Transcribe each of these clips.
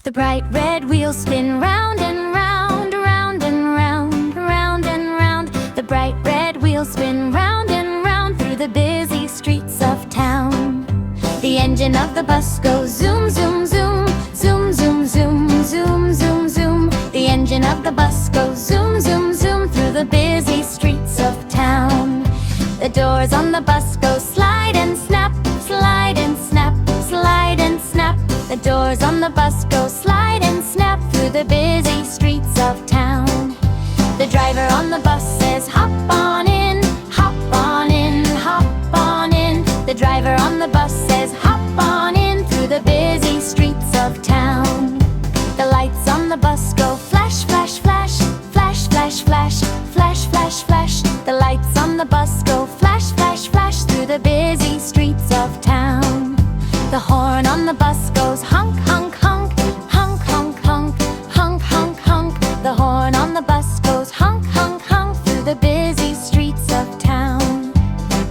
The bright red wheels spin round and round, round and round, round and round. The bright red wheels spin round and round through the busy streets of town. The engine of the bus goes zoom, zoom, zoom, zoom, zoom, zoom, zoom, zoom, zoom. The engine of the bus goes zoom, zoom, zoom through the busy streets of town. The doors on the bus go slide and snap, slide and snap, slide and snap. The doors on the bus go slide and snap through the busy streets of town. The driver on the bus says hop on in, hop on in, hop on in. The driver on the bus says hop on in through the busy streets of town. The lights on the bus go flash, flash, flash, flash, flash, flash, flash, flash, flash. The lights on the bus go flash, flash, flash through the busy streets of town. The horn on the bus goes honk, honk, honk, honk, honk, honk, honk, honk, honk. The horn on the bus goes honk, honk, honk through the busy streets of town.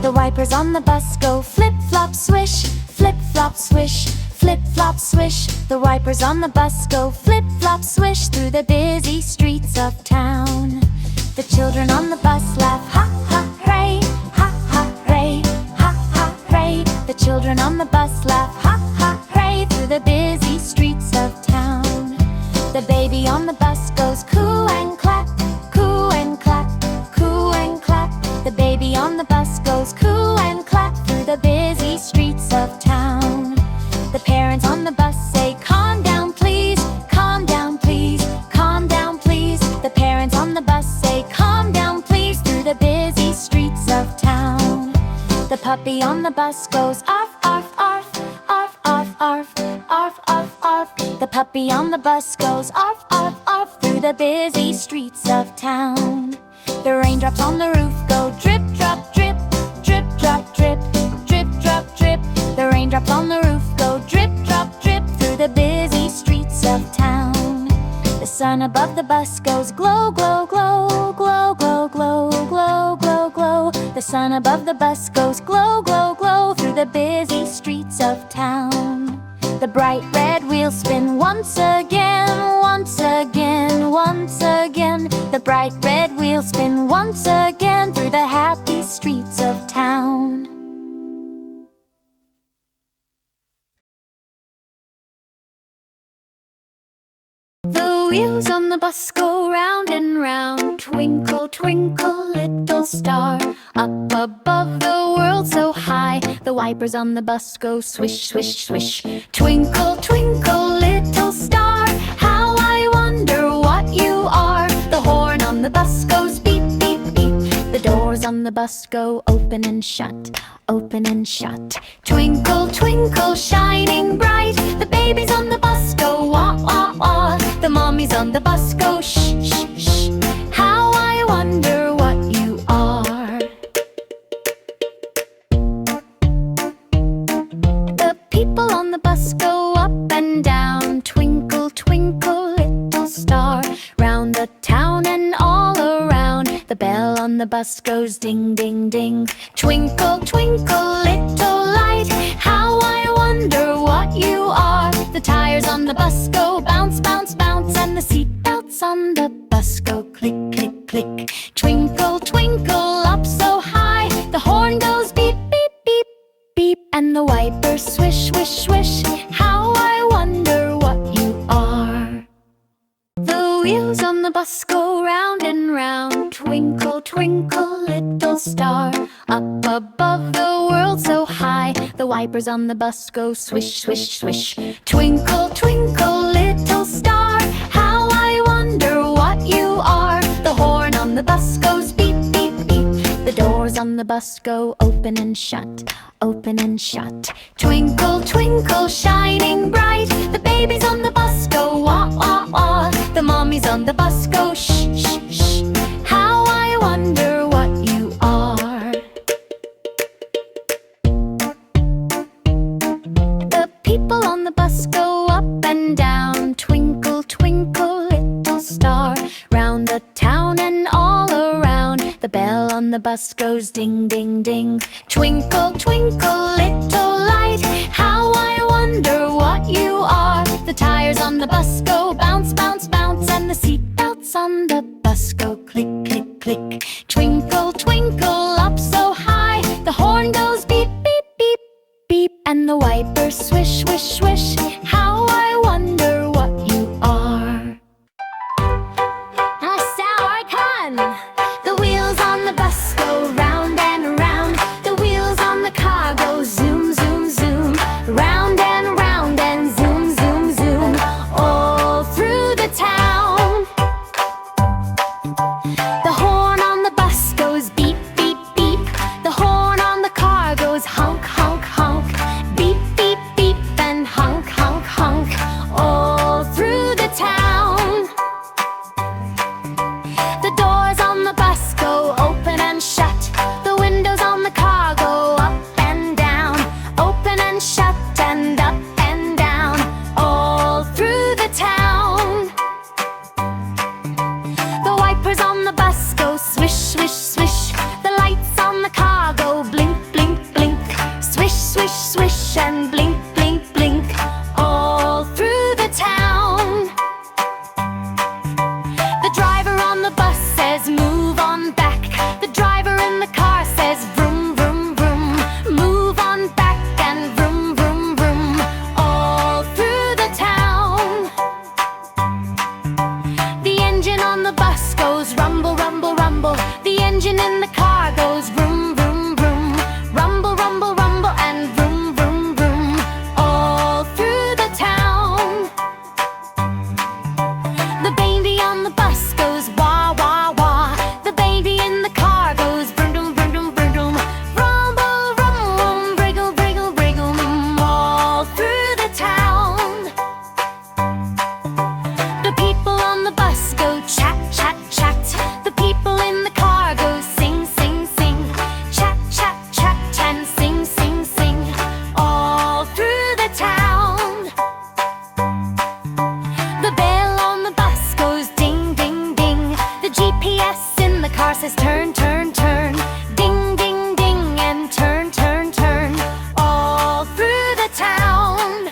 The wipers on the bus go flip, flop, swish, flip, flop, swish, flip, flop, swish. The wipers on the bus go flip, flop, swish through the busy streets of town. The children on the bus laugh ha, ha, hooray, ha, ha, hooray, ha, ha, hooray. The children on the bus laugh ha, ha, hooray through the busy streets of town. The baby on the bus goes coo and clap, coo and clap, coo and clap. The baby on the bus goes coo and clap through the busy streets of town. The parents on the bus say calm down please, calm down please, calm down please. The parents on the bus say calm down please through the busy streets of town. The puppy on the bus goes arf, arf, arf, arf, arf, arf, arf, arf, arf. The puppy on the bus goes arf, arf, arf through the busy streets of town. The raindrops on the roof go drip, drop, drip, drip, drop, drip, drip, drop, drip. The raindrops on the roof go drip, drop, drip through the busy streets of town. The sun above the bus goes glow, glow, glow, glow, glow, glow, glow, glow, glow. The sun above the bus goes glow, glow, glow through the busy streets of town. The bright red wheels spin once again, once again, once again. The bright red wheels spin once again through the happy streets of town. The wheels on the bus go round and round. Twinkle, twinkle, little star. Up above the world so high. The wipers on the bus go swish, swish, swish. Twinkle, twinkle, little star. How I wonder what you are. The horn on the bus goes beep, beep, beep. The doors on the bus go open and shut, open and shut. Twinkle, twinkle, shining bright. The babies on the bus go wah, wah, wah. The mommies on the bus go shh, shh, shh. How I wonder what you are. The people on the bus go up and down. Twinkle, twinkle, little star. Round the town and all around. The bell on the bus goes ding, ding, ding. Twinkle, twinkle, little light. How I wonder what you are. The tires on the bus go bounce, bounce, bounce. And the seatbelts on the bus go click, click, click. Twinkle, twinkle, up so high. The horn goes beep, beep, beep, beep. And the wipers swish, swish, swish. How I wonder what you are. The wheels on the bus go round and round. Twinkle, twinkle, little star. Up above the world so high. The wipers on the bus go swish, swish, swish. Twinkle, twinkle, little star. How I wonder what you are. The horn on the bus goes beep, beep, beep. The doors on the bus go open and shut, open and shut. Twinkle, twinkle, shining bright. The babies on the bus go wah, wah, wah. The mommies on the bus go shh, shh, shh. How I wonder what you are. The people on the bus go up and down. Twinkle, twinkle, little star. Round the town and all around. The bell on the bus goes ding, ding, ding. Twinkle, twinkle, little light. How I wonder what you are. The tires on the the bus go bounce, bounce, bounce, and the seatbelts on the bus go click, click, click. Twinkle, twinkle, up so high, the horn goes beep, beep, beep, beep, and the wipers swish, swish, swish. How I wonder what you are. The wheels on the bus go round and round. The wheels on the car go zoom, zoom, zoom. Round and zoom, zoom, zoom. All through the town. The horn on the bus goes beep, beep, beep. The horn on the car goes honk, honk, honk. Beep, beep, beep, and honk, honk, honk. All through the town. The doors on the bus go open and shut. The windows on the car go up and down. Open and shut and up and down. All through the town. The wipers on the bus go swish, swish, swish. The lights on the car go blink, blink, blink. Swish, swish, swish, and blink, blink, blink. All through the town. The driver on the bus says move on back. The driver in the car says vroom, vroom, vroom. Move on back and vroom, vroom, vroom. All through the town. The engine on the bus goes rumble, rumble, rumble. The engine in the car goes vroom, vroom, vroom. Rumble, rumble, rumble, and vroom, vroom, vroom. All through the town. The baby on the bus goes wah, wah, wah. The baby in the car goes vroom, vroom, vroom, vroom, vroom. Rumble, rumble, wriggle, wriggle, wriggle. All through the town. The people on the bus go chat, chat, chat. The people in the car go sing, sing, sing. Chat, chat, chat, and sing, sing, sing. All through the town. The bell on the bus goes ding, ding, ding. The GPS in the car says turn, turn, turn. Ding, ding, ding, and turn, turn, turn. All through the town.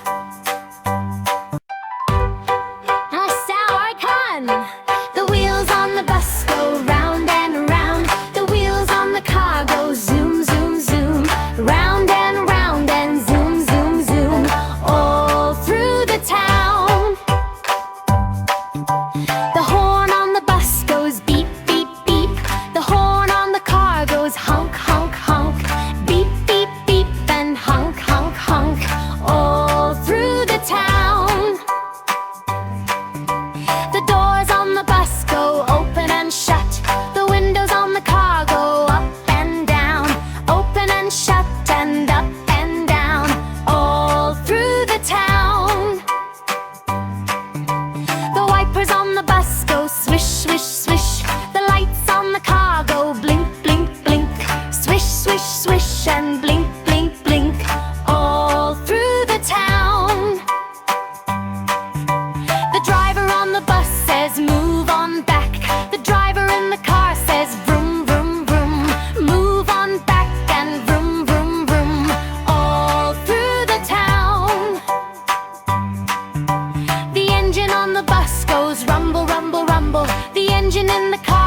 The wheels on the bus go round and round. The wheels on the car go zoom, zoom, zoom. Round and zoom, zoom, zoom. All through the town. The horn on the bus goes beep, beep, beep. The horn on the car goes honk, honk, honk. Beep, beep, beep, and honk, honk, honk. All through the town. The doors on the bus go open and shut. The windows on the car go up and down. Open and shut and up and down. All through the town. The wipers on the bus go swish, swish, swish. The lights on the car go blink, blink, blink. Swish, swish, swish, and blink, blink, blink. All through the town. The driver on the bus says move on back. The driver in the car says vroom, vroom, vroom. Move on back and vroom, vroom, vroom. All through the town. The engine on the bus goes rumble, rumble, rumble. The engine in the car